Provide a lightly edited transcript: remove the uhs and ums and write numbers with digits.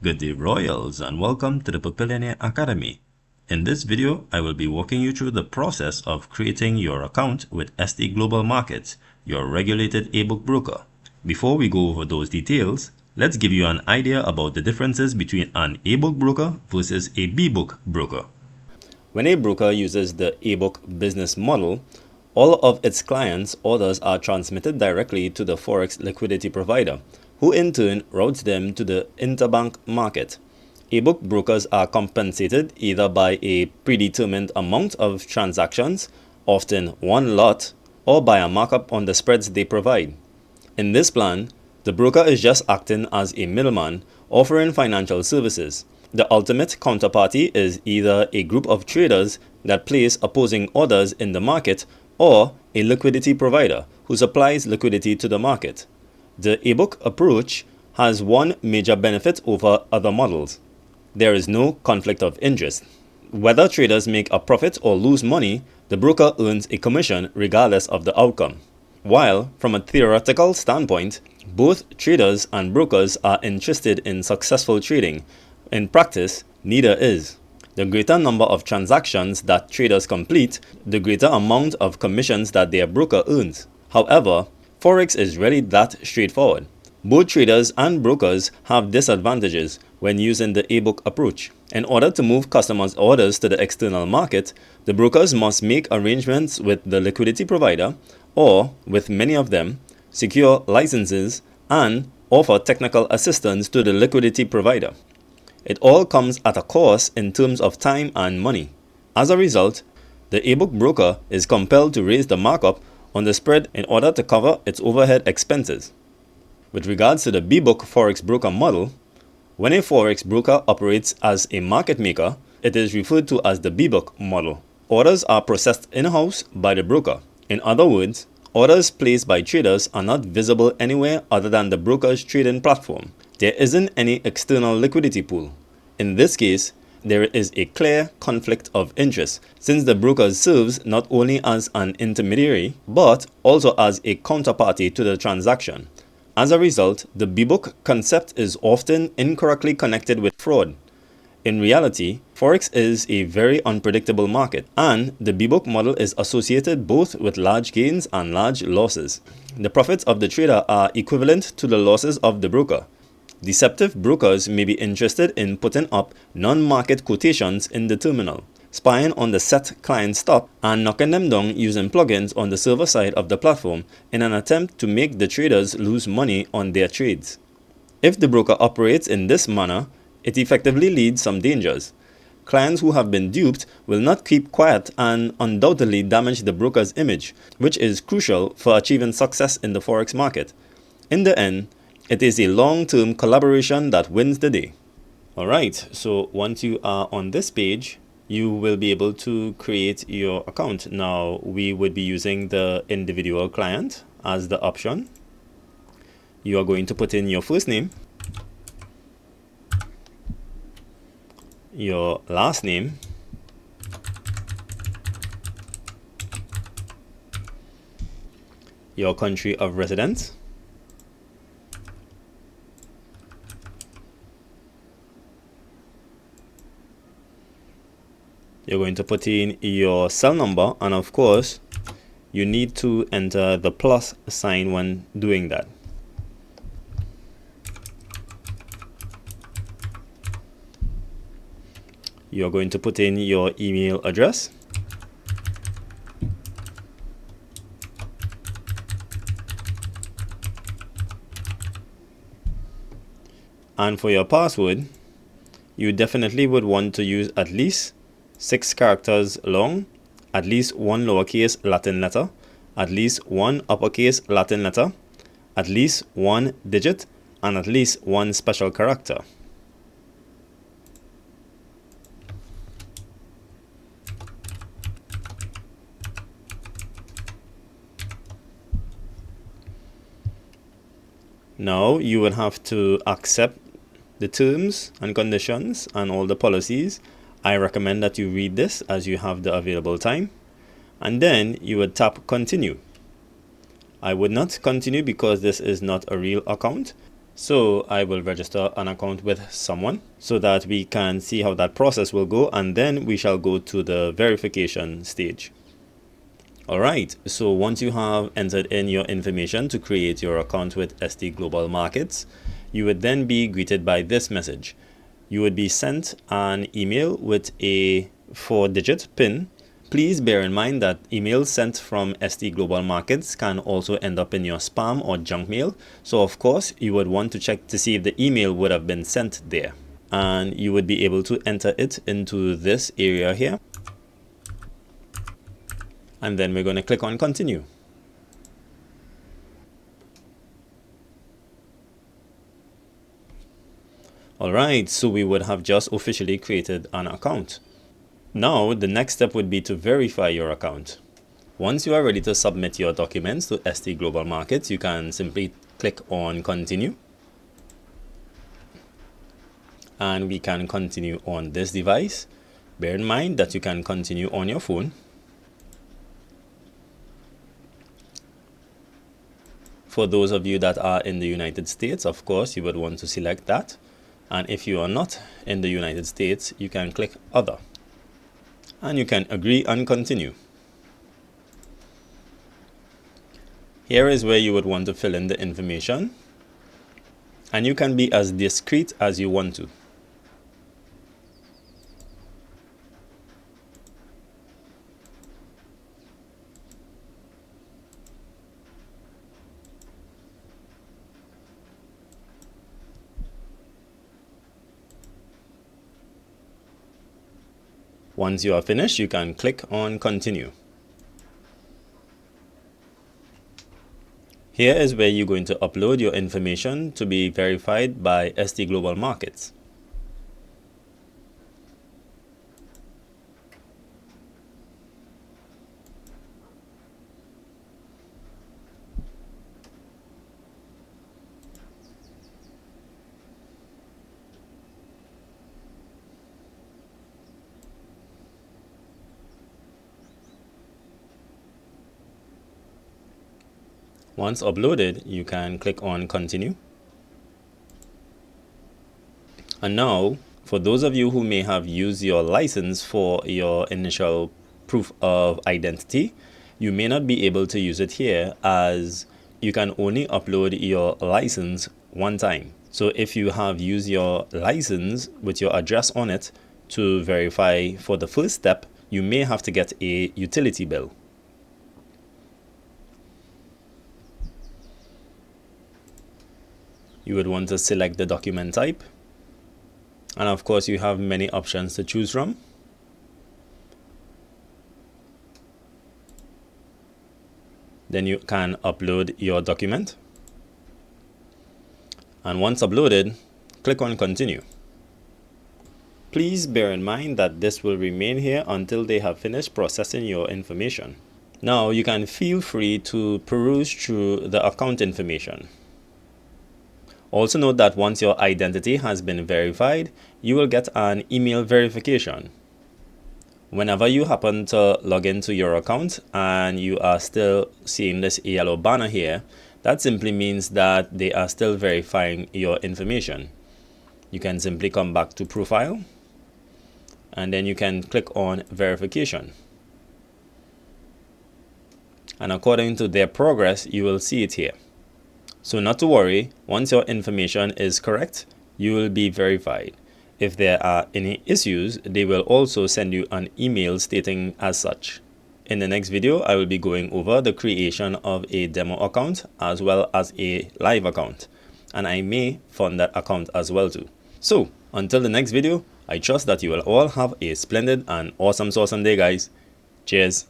Good day Royals and welcome to the Papillionaire Academy. In this video, I will be walking you through the process of creating your account with ST Global Markets, your regulated A-book broker. Before we go over those details, let's give you an idea about the differences between an A-book broker versus a B-book broker. When a broker uses the A-book business model, all of its clients' orders are transmitted directly to the Forex liquidity provider, who in turn routes them to the interbank market. A-book brokers are compensated either by a predetermined amount of transactions, often one lot, or by a markup on the spreads they provide. In this plan, the broker is just acting as a middleman, offering financial services. The ultimate counterparty is either a group of traders that place opposing orders in the market or a liquidity provider who supplies liquidity to the market. The A-book approach has one major benefit over other models. There is no conflict of interest. Whether traders make a profit or lose money, the broker earns a commission regardless of the outcome. While, from a theoretical standpoint, both traders and brokers are interested in successful trading, in practice, neither is. The greater number of transactions that traders complete, the greater amount of commissions that their broker earns. However, Forex is really that straightforward. Both traders and brokers have disadvantages when using the A-book approach. In order to move customers' orders to the external market, the brokers must make arrangements with the liquidity provider, or, with many of them, secure licenses and offer technical assistance to the liquidity provider. It all comes at a cost in terms of time and money. As a result, the A-book broker is compelled to raise the markup on the spread in order to cover its overhead expenses. With regards to the B-book Forex broker model, when a Forex broker operates as a market maker, it is referred to as the B-book model. Orders are processed in-house by the broker. In other words, orders placed by traders are not visible anywhere other than the broker's trading platform. There isn't any external liquidity pool. In this case, there is a clear conflict of interest, since the broker serves not only as an intermediary, but also as a counterparty to the transaction. As a result, the B-book concept is often incorrectly connected with fraud. In reality, Forex is a very unpredictable market, and the B-book model is associated both with large gains and large losses. The profits of the trader are equivalent to the losses of the broker. Deceptive brokers may be interested in putting up non-market quotations in the terminal, spying on the set client stop, and knocking them down using plugins on the server side of the platform in an attempt to make the traders lose money on their trades. If the broker operates in this manner, it effectively leads some dangers. Clients who have been duped will not keep quiet and undoubtedly damage the broker's image, which is crucial for achieving success in the Forex market. In the end, it is a long-term collaboration that wins the day. Alright, so once you are on this page, you will be able to create your account. Now, we would be using the individual client as the option. You are going to put in your first name, your last name, your country of residence, you're going to put in your cell number, and of course you need to enter the plus sign when doing that. You're going to put in your email address, and for your password, you definitely would want to use at least 6 characters long, at least 1 lowercase Latin letter, at least 1 uppercase Latin letter, at least 1 digit, and at least 1 special character. Now you will have to accept the terms and conditions and all the policies. I recommend that you read this as you have the available time, and then you would tap continue. I would not continue because this is not a real account. So I will register an account with someone so that we can see how that process will go, and then we shall go to the verification stage. Alright, so once you have entered in your information to create your account with ST Global Markets, you would then be greeted by this message. You would be sent an email with a 4-digit PIN. Please bear in mind that emails sent from ST Global Markets can also end up in your spam or junk mail. So of course, you would want to check to see if the email would have been sent there. And you would be able to enter it into this area here. And then we're going to click on continue. Alright, so we would have just officially created an account. Now, the next step would be to verify your account. Once you are ready to submit your documents to ST Global Markets, you can simply click on continue. And we can continue on this device. Bear in mind that you can continue on your phone. For those of you that are in the United States, of course, you would want to select that. And if you are not in the United States, you can click other. And you can agree and continue. Here is where you would want to fill in the information. And you can be as discreet as you want to. Once you are finished, you can click on continue. Here is where you're going to upload your information to be verified by ST Global Markets. Once uploaded, you can click on continue. And now, for those of you who may have used your license for your initial proof of identity, you may not be able to use it here as you can only upload your license one time. So if you have used your license with your address on it to verify for the first step, you may have to get a utility bill. You would want to select the document type. And of course, you have many options to choose from. Then you can upload your document. And once uploaded, click on continue. Please bear in mind that this will remain here until they have finished processing your information. Now you can feel free to peruse through the account information. Also note that once your identity has been verified, you will get an email verification. Whenever you happen to log into your account and you are still seeing this yellow banner here, that simply means that they are still verifying your information. You can simply come back to profile and then you can click on verification. And according to their progress, you will see it here. So not to worry, once your information is correct, you will be verified. If there are any issues, they will also send you an email stating as such. In the next video, I will be going over the creation of a demo account as well as a live account. And I may fund that account as well too. So until the next video, I trust that you will all have a splendid and awesome day, guys. Cheers.